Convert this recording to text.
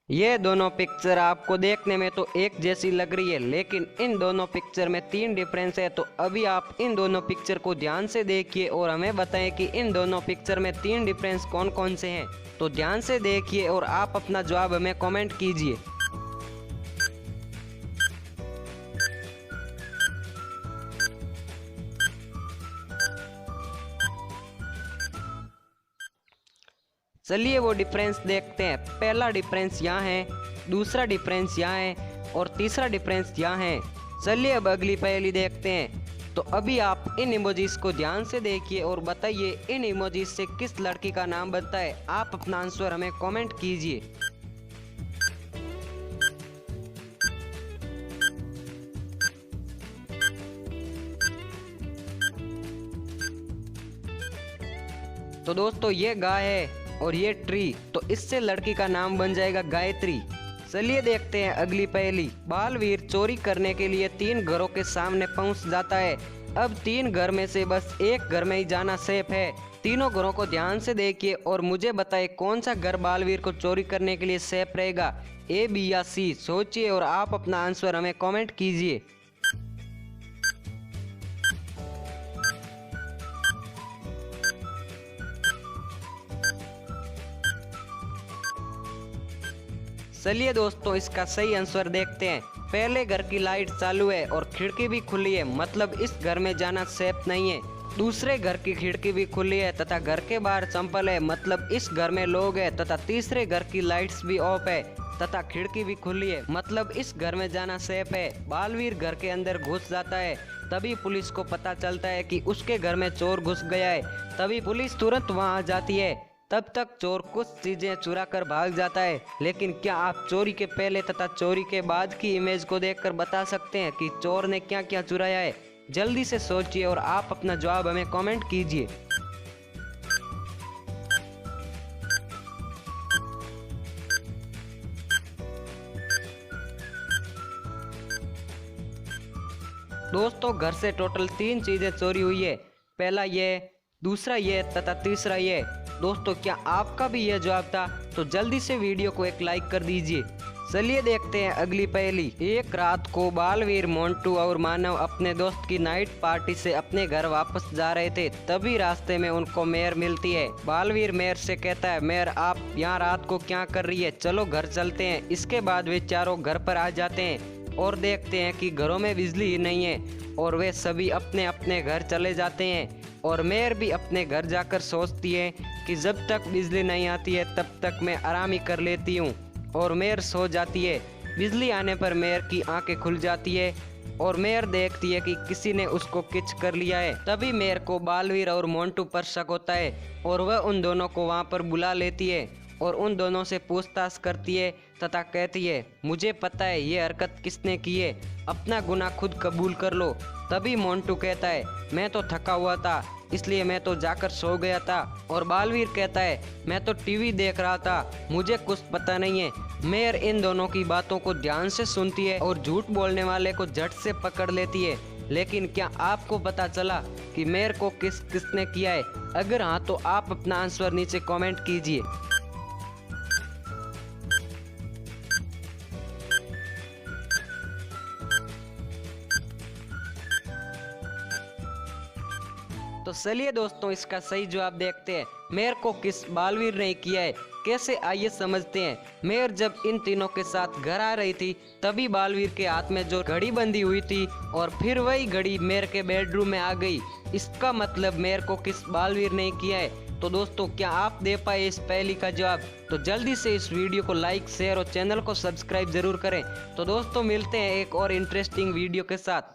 ये दोनों पिक्चर आपको देखने में तो एक जैसी लग रही है, लेकिन इन दोनों पिक्चर में 3 डिफरेंस है। तो अभी आप इन दोनों पिक्चर को ध्यान से देखिए और हमें बताएं कि इन दोनों पिक्चर में 3 डिफरेंस कौन कौन से हैं। तो ध्यान से देखिए और आप अपना जवाब हमें कमेंट कीजिए। चलिए वो डिफरेंस देखते हैं। पहला डिफरेंस यहाँ है, दूसरा डिफरेंस यहाँ है और तीसरा डिफरेंस यहाँ है। चलिए अब अगली पहेली देखते हैं। तो अभी आप इन इमोजीज को ध्यान से देखिए और बताइए इन इमोजीज से किस लड़की का नाम बनता है। आप अपना आंसर हमें कमेंट कीजिए। तो दोस्तों ये गाय है और ये ट्री, तो इससे लड़की का नाम बन जाएगा गायत्री। चलिए देखते हैं अगली पहेली। बालवीर चोरी करने के लिए 3 घरों के सामने पहुंच जाता है। अब 3 घर में से बस एक घर में ही जाना सेफ है। तीनों घरों को ध्यान से देखिए और मुझे बताइए कौन सा घर बालवीर को चोरी करने के लिए सेफ रहेगा, ए, बी या सी। सोचिए और आप अपना आंसर हमें कमेंट कीजिए। चलिए दोस्तों इसका सही आंसर देखते हैं। पहले घर की लाइट चालू है और खिड़की भी खुली है, मतलब इस घर में जाना सेफ नहीं है। दूसरे घर की खिड़की भी खुली है तथा घर के बाहर चंपल है, मतलब इस घर में लोग हैं। तथा तीसरे घर की लाइट्स भी ऑफ है तथा खिड़की भी खुली है, मतलब इस घर में जाना सेफ है। बालवीर घर के अंदर घुस जाता है। तभी पुलिस को पता चलता है कि उसके घर में चोर घुस गया है। तभी पुलिस तुरंत वहां आ जाती है। तब तक चोर कुछ चीजें चुरा कर भाग जाता है। लेकिन क्या आप चोरी के पहले तथा चोरी के बाद की इमेज को देखकर बता सकते हैं कि चोर ने क्या क्या चुराया है? जल्दी से सोचिए और आप अपना जवाब हमें कमेंट कीजिए। दोस्तों घर से टोटल 3 चीजें चोरी हुई है। पहला ये, दूसरा ये तथा तीसरा ये। दोस्तों क्या आपका भी यह जवाब था? तो जल्दी से वीडियो को एक लाइक कर दीजिए। चलिए देखते हैं अगली पहेली। एक रात को बालवीर, मोंटू और मानव अपने दोस्त की नाइट पार्टी से अपने घर वापस जा रहे थे। तभी रास्ते में उनको मेयर मिलती है। बालवीर मेयर से कहता है, मेयर आप यहाँ रात को क्या कर रही है, चलो घर चलते हैं। इसके बाद वे चारों घर पर आ जाते हैं और देखते हैं कि घरों में बिजली ही नहीं है और वे सभी अपने अपने घर चले जाते हैं। और मेयर भी अपने घर जाकर सोचती है कि जब तक बिजली नहीं आती है तब तक मैं आराम ही कर लेती हूँ। और मेयर सो जाती है। बिजली आने पर मेयर की आंखें खुल जाती है और मेयर देखती है कि किसी ने उसको किच कर लिया है। तभी मेयर को बालवीर और मोंटू पर शक होता है और वह उन दोनों को वहाँ पर बुला लेती है और उन दोनों से पूछताछ करती है तथा कहती है, मुझे पता है ये हरकत किसने की है, अपना गुनाह खुद कबूल कर लो। तभी मोंटू कहता है, मैं तो थका हुआ था इसलिए मैं तो जाकर सो गया था। और बालवीर कहता है, मैं तो टीवी देख रहा था, मुझे कुछ पता नहीं है। मेयर इन दोनों की बातों को ध्यान से सुनती है और झूठ बोलने वाले को झट से पकड़ लेती है। लेकिन क्या आपको पता चला कि मेयर को किसने किया है? अगर हाँ तो आप अपना आंसर नीचे कमेंट कीजिए। तो चलिए दोस्तों इसका सही जवाब देखते हैं। मेयर को किस बालवीर ने किया है, कैसे, आइए समझते हैं। मेयर जब इन तीनों के साथ घर आ रही थी तभी बालवीर के हाथ में जो घड़ी बंधी हुई थी और फिर वही घड़ी मेयर के बेडरूम में आ गई। इसका मतलब मेयर को किस बालवीर ने किया है। तो दोस्तों क्या आप दे पाए इस पहेली का जवाब? तो जल्दी से इस वीडियो को लाइक, शेयर और चैनल को सब्सक्राइब जरूर करें। तो दोस्तों मिलते हैं एक और इंटरेस्टिंग वीडियो के साथ।